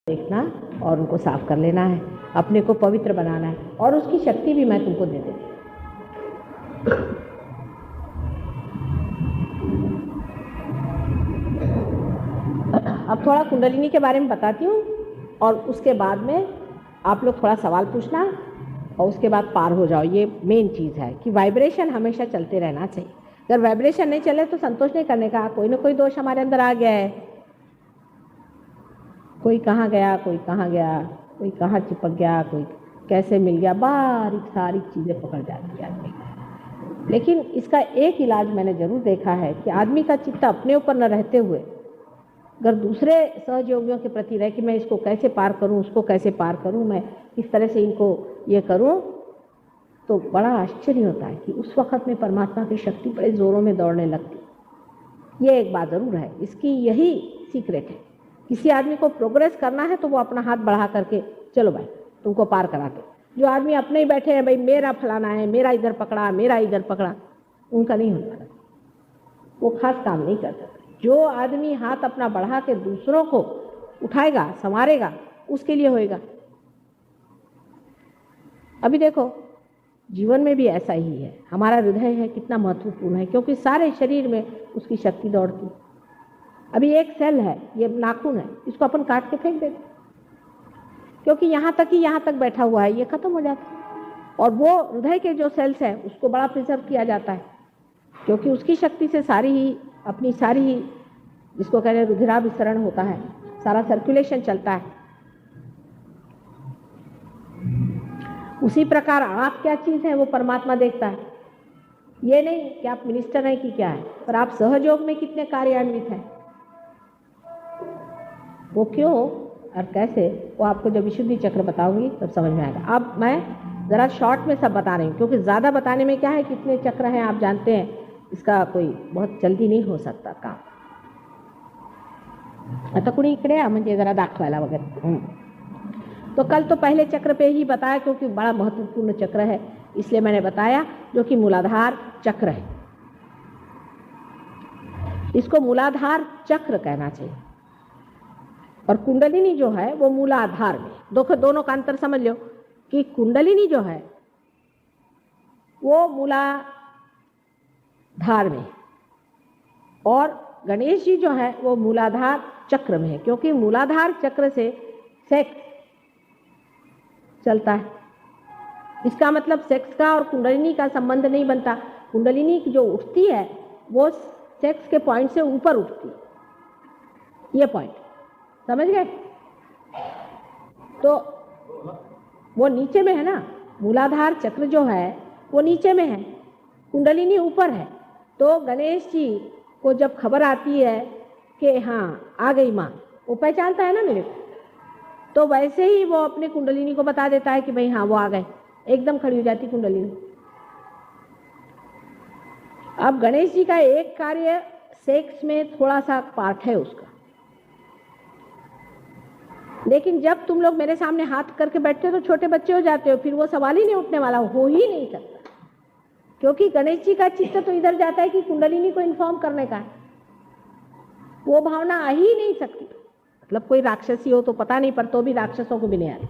देखना और उनको साफ कर लेना है, अपने को पवित्र बनाना है, और उसकी शक्ति भी मैं तुमको दे देती। अब थोड़ा कुंडलिनी के बारे में बताती हूँ, और उसके बाद में आप लोग थोड़ा सवाल पूछना और उसके बाद पार हो जाओ। ये मेन चीज़ है कि वाइब्रेशन हमेशा चलते रहना चाहिए। अगर वाइब्रेशन नहीं चले तो संतोष नहीं करने का, कोई ना कोई दोष हमारे अंदर आ गया है। कोई कहाँ गया, कोई कहाँ गया, कोई कहाँ चिपक गया, कोई कैसे मिल गया, बारीक सारी चीज़ें पकड़ जाती है आदमी। लेकिन इसका एक इलाज मैंने ज़रूर देखा है कि आदमी का चित्त अपने ऊपर न रहते हुए अगर दूसरे सहयोगियों के प्रति रहे कि मैं इसको कैसे पार करूं, उसको कैसे पार करूं, मैं किस तरह से इनको ये करूं, तो बड़ा आश्चर्य होता है कि उस वक्त में परमात्मा की शक्ति बड़े ज़ोरों में दौड़ने लगती। ये एक बात ज़रूर है, इसकी यही सीक्रेट है। किसी आदमी को प्रोग्रेस करना है तो वो अपना हाथ बढ़ा करके चलो भाई तुमको पार कराते। जो आदमी अपने ही बैठे हैं, भाई मेरा फलाना है, मेरा इधर पकड़ा, मेरा इधर पकड़ा, उनका नहीं होता, वो खास काम नहीं कर सकते। जो आदमी हाथ अपना बढ़ा के दूसरों को उठाएगा, संवारेगा, उसके लिए होएगा। अभी देखो जीवन में भी ऐसा ही है। हमारा हृदय है कितना महत्वपूर्ण है, क्योंकि सारे शरीर में उसकी शक्ति दौड़ती है। अभी एक सेल है, ये नाखून है, इसको अपन काट के फेंक देते क्योंकि यहाँ तक ही यहाँ तक बैठा हुआ है, ये खत्म हो जाता है। और वो हृदय के जो सेल्स हैं उसको बड़ा प्रिजर्व किया जाता है, क्योंकि उसकी शक्ति से सारी ही अपनी सारी ही जिसको कह रहे रुधिराभिसरण होता है, सारा सर्कुलेशन चलता है। उसी प्रकार आप क्या चीज़ है वो परमात्मा देखता है। ये नहीं कि आप मिनिस्टर हैं कि क्या है, पर आप सहयोग में कितने कार्यान्वित हैं, वो क्यों और कैसे, वो आपको जब विशुद्धि चक्र बताऊंगी तब समझ में आएगा। अब मैं ज़रा शॉर्ट में सब बता रही हूँ, क्योंकि ज़्यादा बताने में क्या है, कितने चक्र हैं आप जानते हैं, इसका कोई बहुत जल्दी नहीं हो सकता काम। आता कुणी इकडे म्हणजे जरा दाखवायला वगैरह। तो कल तो पहले चक्र पे ही बताया, क्योंकि बड़ा महत्वपूर्ण चक्र है इसलिए मैंने बताया, जो कि मूलाधार चक्र है। इसको मूलाधार चक्र कहना चाहिए। और कुंडलिनी जो है वो मूलाधार में, दोनों का अंतर समझ लो कि कुंडलिनी जो है वो मूलाधार में, और गणेश जी जो है वो मूलाधार चक्र में है, क्योंकि मूलाधार चक्र से सेक्स चलता है। इसका मतलब सेक्स का और कुंडलिनी का संबंध नहीं बनता। कुंडलिनी जो उठती है वो सेक्स के पॉइंट से ऊपर उठती है, ये पॉइंट समझ गए। तो वो नीचे में है ना, मूलाधार चक्र जो है वो नीचे में है, कुंडलिनी ऊपर है। तो गणेश जी को जब खबर आती है कि हाँ आ गई माँ, वो पहचानता है ना मेरे को, तो वैसे ही वो अपने कुंडलिनी को बता देता है कि भाई हाँ वो आ गए, एकदम खड़ी हो जाती कुंडलिनी। अब गणेश जी का एक कार्य सेक्स में थोड़ा सा पार्ट है उसका, लेकिन जब तुम लोग मेरे सामने हाथ करके बैठते हो तो छोटे बच्चे हो जाते हो, फिर वो सवाल ही नहीं उठने वाला, हो ही नहीं सकता, क्योंकि गणेश जी का चित्त तो इधर जाता है कि कुंडलिनी को इन्फॉर्म करने का, वो भावना आ ही नहीं सकती। मतलब कोई राक्षसी हो तो पता नहीं, पर तो भी राक्षसों को भी नहीं आ रही।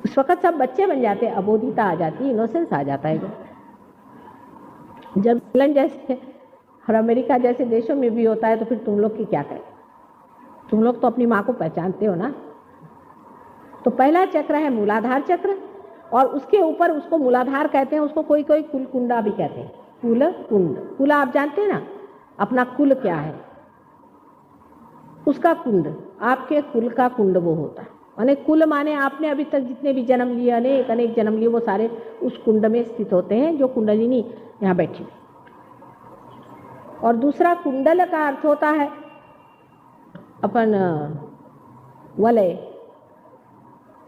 उस वक्त सब बच्चे बन जाते, अबोधिता आ जाती, इनोसेंस आ जाता है। जब इंग्लैंड जैसे और अमेरिका जैसे देशों में भी होता है तो फिर तुम लोग की क्या करें, तुम लोग तो अपनी माँ को पहचानते हो ना। तो पहला चक्र है मूलाधार चक्र, और उसके ऊपर उसको मूलाधार कहते हैं, उसको कोई कोई कुल कुंडा भी कहते हैं। कुल कुंड, कुल आप जानते हैं ना, अपना कुल क्या है, उसका कुंड, आपके कुल का कुंड वो होता है। माने कुल माने आपने अभी तक जितने भी जन्म लिए, अनेक अनेक जन्म लिए, वो सारे उस कुंड में स्थित होते हैं जो कुंडलिनी यहाँ बैठी। और दूसरा कुंडल का अर्थ होता है अपन वलय,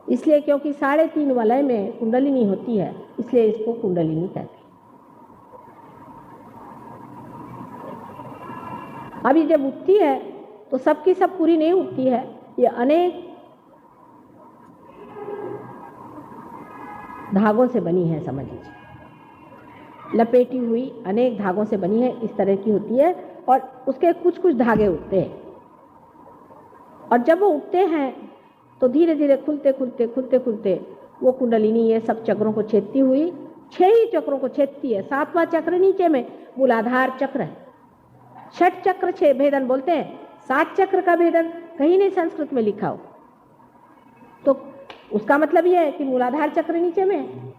इसलिए क्योंकि 3.5 वलय में कुंडलिनी होती है, इसलिए इसको कुंडलिनी कहते हैं। अभी जब उठती है तो सबकी सब पूरी नहीं उठती है, ये अनेक धागों से बनी है, समझ लीजिए, लपेटी हुई अनेक धागों से बनी है, इस तरह की होती है। और उसके कुछ कुछ धागे उठते हैं, और जब वो उठते हैं तो धीरे धीरे खुलते वो कुंडलिनी ये सब चक्रों को छेदती हुई 6 ही चक्रों को छेदती है। 7वां चक्र नीचे में मूलाधार चक्र है। 6 चक्र 6 भेदन बोलते हैं। 7 चक्र का भेदन कहीं नहीं संस्कृत में लिखा हो, तो उसका मतलब यह है कि मूलाधार चक्र नीचे में है।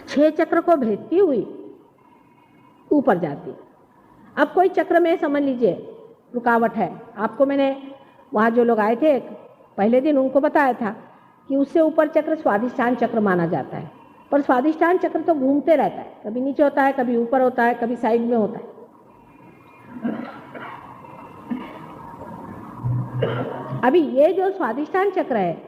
6 चक्र को भेदती हुई ऊपर जाती। अब कोई चक्र में समझ लीजिए रुकावट है, आपको मैंने वहाँ जो लोग आए थे पहले दिन उनको बताया था कि उससे ऊपर चक्र स्वाधिष्ठान चक्र माना जाता है, पर स्वाधिष्ठान चक्र तो घूमते रहता है, कभी नीचे होता है, कभी ऊपर होता है, कभी साइड में होता है। अभी ये जो स्वाधिष्ठान चक्र है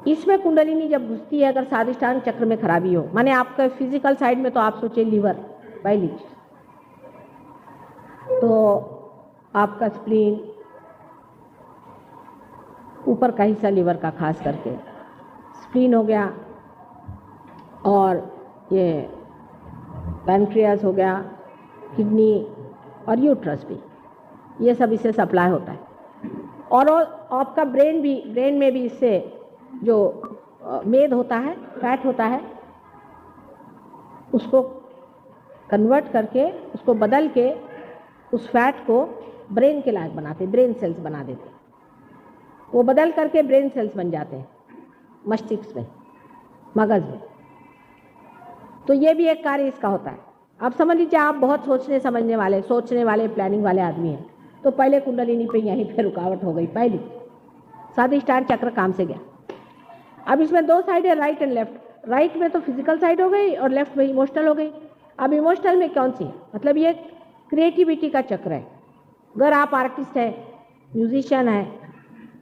इसमें कुंडलिनी जब घुसती है, अगर स्वाधिष्ठान चक्र में खराबी हो, माने आपका फिजिकल साइड में तो आप सोचे लीवर पहली चीज, तो आपका स्प्लीन ऊपर का हिस्सा लीवर का खास करके स्प्लीन हो गया, और ये पैनक्रियास हो गया, किडनी और यूट्रस भी, ये सब इससे सप्लाई होता है। और आपका ब्रेन में भी इससे जो मेद होता है, फैट होता है, उसको कन्वर्ट करके, उसको बदल के उस फैट को ब्रेन के लायक बनाते, ब्रेन सेल्स बना देते। वो बदल करके ब्रेन सेल्स बन जाते हैं मस्तिष्क में, मगज में। तो ये भी एक कार्य इसका होता है। अब समझ लीजिए आप बहुत सोचने वाले प्लानिंग वाले आदमी हैं, तो पहले कुंडलिनी पे यहीं पे रुकावट हो गई, पहली स्वाधिष्ठान चक्र काम से गया। अब इसमें 2 साइड है, राइट एंड लेफ्ट। राइट में तो फिजिकल साइड हो गई और लेफ्ट में इमोशनल हो गई। अब इमोशनल में कौन सी है, मतलब ये क्रिएटिविटी का चक्र है। अगर आप आर्टिस्ट है, म्यूजिशियन है,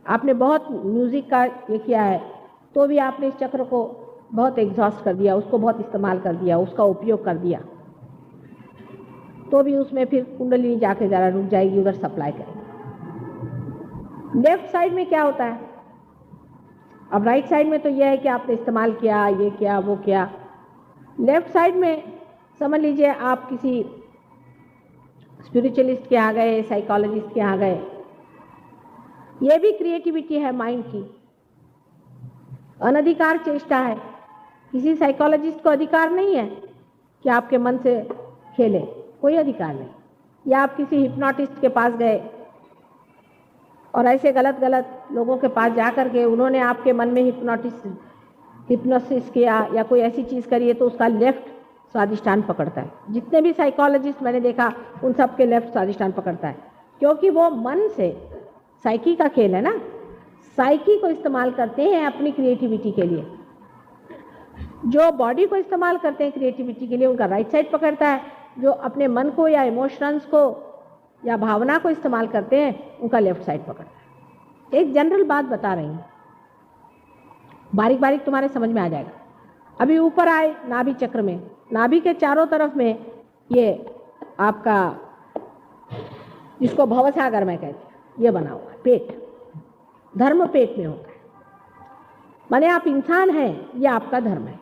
आपने बहुत म्यूजिक का ये किया है, तो भी आपने इस चक्र को बहुत एग्जॉस्ट कर दिया, उसको बहुत इस्तेमाल कर दिया, उसका उपयोग कर दिया, तो भी उसमें फिर कुंडलिनी जाके ज़रा रुक जाएगी, उधर सप्लाई करेगी। लेफ्ट साइड में क्या होता है, अब राइट साइड में तो यह है कि आपने इस्तेमाल किया, ये किया, वो किया। लेफ्ट साइड में समझ लीजिए आप किसी स्पिरिचुअलिस्ट के यहाँ गए, साइकोलॉजिस्ट के यहाँ गए, ये भी क्रिएटिविटी है माइंड की, अनधिकार चेष्टा है। किसी साइकोलॉजिस्ट को अधिकार नहीं है कि आपके मन से खेले, कोई अधिकार नहीं। या आप किसी हिप्नोटिस्ट के पास गए और ऐसे गलत लोगों के पास जा कर के उन्होंने आपके मन में हिप्नोसिस किया या कोई ऐसी चीज़ करी है, तो उसका लेफ्ट स्वाधिष्ठान पकड़ता है। जितने भी साइकोलॉजिस्ट मैंने देखा उन सब के लेफ्ट स्वाधिष्ठान पकड़ता है, क्योंकि वो मन से, साइकी का खेल है ना, साइकी को इस्तेमाल करते हैं अपनी क्रिएटिविटी के लिए। जो बॉडी को इस्तेमाल करते हैं क्रिएटिविटी के लिए, उनका राइट साइड पकड़ता है। जो अपने मन को या इमोशंस को या भावना को इस्तेमाल करते हैं, उनका लेफ्ट साइड पकड़ता है। एक जनरल बात बता रही हूँ, बारीक बारीक तुम्हारे समझ में आ जाएगा। अभी ऊपर आए नाभि चक्र में, नाभि के चारों तरफ में ये आपका, जिसको भवसागर में कहते हैं, ये बना हुआ है पेट, धर्म पेट में होता है। माने आप इंसान हैं, ये आपका धर्म है।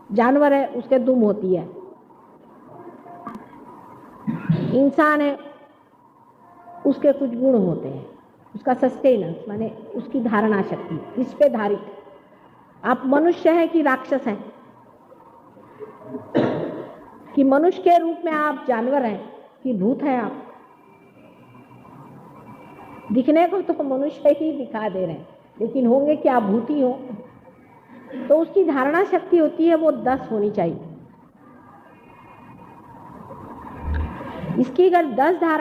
जानवर है, उसके दुम होती है। इंसान है, उसके कुछ गुण होते हैं, उसका सस्टेनेंस माने उसकी धारणा शक्ति इस पे धारित। आप मनुष्य हैं कि राक्षस हैं, कि मनुष्य के रूप में आप जानवर हैं कि भूत हैं। आप दिखने को तो मनुष्य ही दिखा दे रहे हैं, लेकिन होंगे कि आप भूत ही हो। तो उसकी धारणा शक्ति होती है वो 10 होनी चाहिए। इसकी अगर 10 धारणा